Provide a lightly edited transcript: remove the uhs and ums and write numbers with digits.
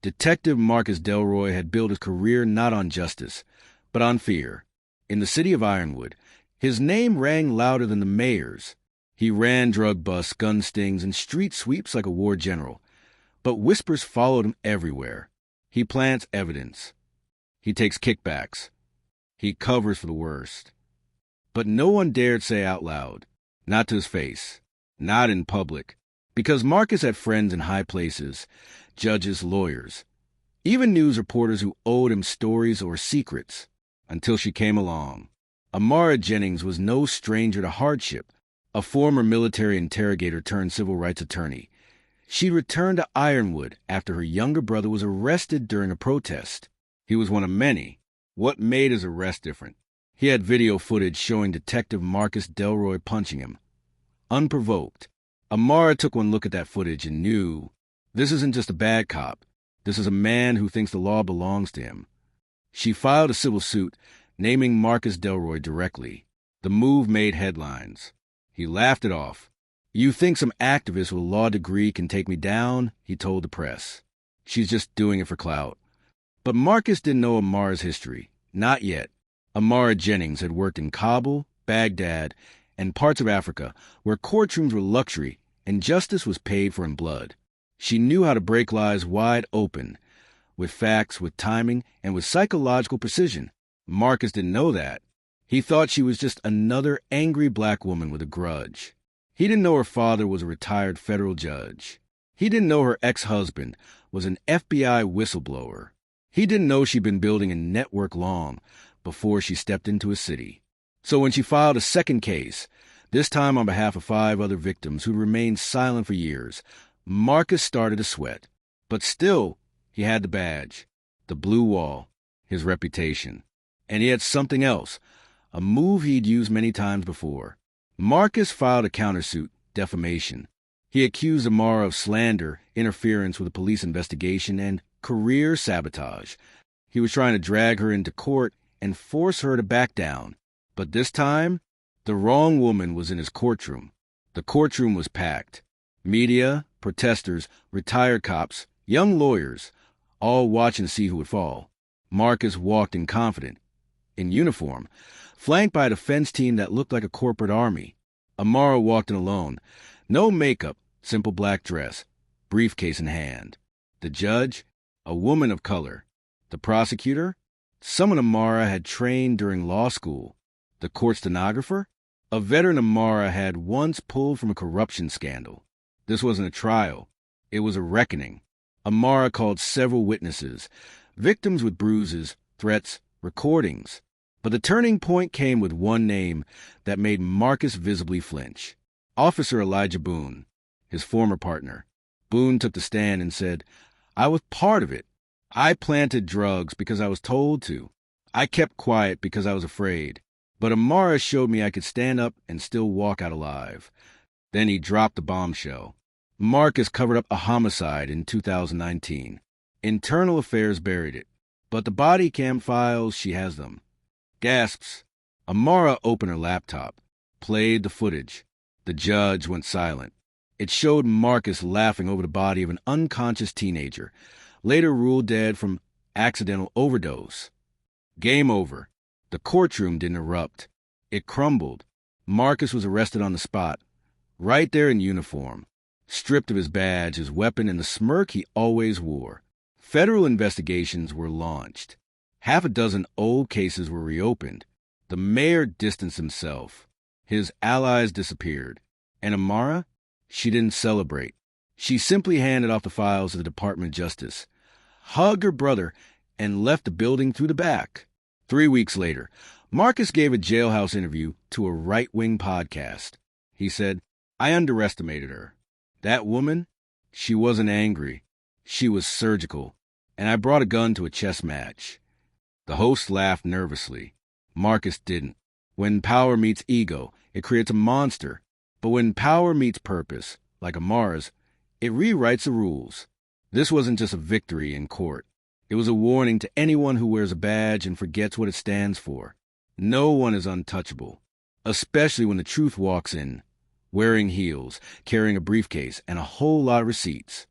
Detective Marcus Delroy had built his career not on justice, but on fear. In the city of Ironwood, his name rang louder than the mayor's. He ran drug busts, gun stings, and street sweeps like a war general. But whispers followed him everywhere. He plants evidence. He takes kickbacks. He covers for the worst. But no one dared say out loud, not to his face, not in public, because Marcus had friends in high places, judges, lawyers, even news reporters who owed him stories or secrets, until she came along. Amara Jennings was no stranger to hardship, a former military interrogator turned civil rights attorney. She'd returned to Ironwood after her younger brother was arrested during a protest. He was one of many. What made his arrest different? He had video footage showing Detective Marcus Delroy punching him. Unprovoked, Amara took one look at that footage and knew this isn't just a bad cop. This is a man who thinks the law belongs to him. She filed a civil suit, naming Marcus Delroy directly. The move made headlines. He laughed it off. "You think some activist with a law degree can take me down?" he told the press. "She's just doing it for clout." But Marcus didn't know Amara's history. Not yet. Amara Jennings had worked in Kabul, Baghdad, and parts of Africa where courtrooms were luxury and justice was paid for in blood. She knew how to break lies wide open, with facts, with timing, and with psychological precision. Marcus didn't know that. He thought she was just another angry black woman with a grudge. He didn't know her father was a retired federal judge. He didn't know her ex-husband was an FBI whistleblower. He didn't know she'd been building a network long before she stepped into a city. So when she filed a second case, this time on behalf of 5 other victims who'd remained silent for years, Marcus started to sweat. But still, he had the badge, the blue wall, his reputation. And he had something else, a move he'd used many times before. Marcus filed a countersuit, defamation. He accused Amara of slander, interference with a police investigation, and career sabotage. He was trying to drag her into court and force her to back down. But this time, the wrong woman was in his courtroom. The courtroom was packed. Media, protesters, retired cops, young lawyers, all watching to see who would fall. Marcus walked in confident, in uniform, flanked by a defense team that looked like a corporate army. Amara walked in alone. No makeup, simple black dress, briefcase in hand. The judge, a woman of color. The prosecutor, someone Amara had trained during law school. The court stenographer, a veteran Amara had once pulled from a corruption scandal. This wasn't a trial. It was a reckoning. Amara called several witnesses, victims with bruises, threats, recordings. But the turning point came with one name that made Marcus visibly flinch. Officer Elijah Boone, his former partner. Boone took the stand and said, "I was part of it. I planted drugs because I was told to. I kept quiet because I was afraid. But Amara showed me I could stand up and still walk out alive." Then he dropped the bombshell. Marcus covered up a homicide in 2019. Internal Affairs buried it. But the bodycam files, she has them. Gasps. Amara opened her laptop, played the footage. The judge went silent. It showed Marcus laughing over the body of an unconscious teenager, later ruled dead from accidental overdose. Game over. The courtroom didn't erupt. It crumbled. Marcus was arrested on the spot, right there in uniform, stripped of his badge, his weapon, and the smirk he always wore. Federal investigations were launched. 6 old cases were reopened. The mayor distanced himself. His allies disappeared. And Amara? She didn't celebrate. She simply handed off the files to the Department of Justice, hugged her brother, and left the building through the back. 3 weeks later, Marcus gave a jailhouse interview to a right-wing podcast. He said, "I underestimated her. That woman, she wasn't angry. She was surgical. And I brought a gun to a chess match." The host laughed nervously. Marcus didn't. When power meets ego, it creates a monster. But when power meets purpose, like Amara's, it rewrites the rules. This wasn't just a victory in court. It was a warning to anyone who wears a badge and forgets what it stands for. No one is untouchable, especially when the truth walks in, wearing heels, carrying a briefcase, and a whole lot of receipts.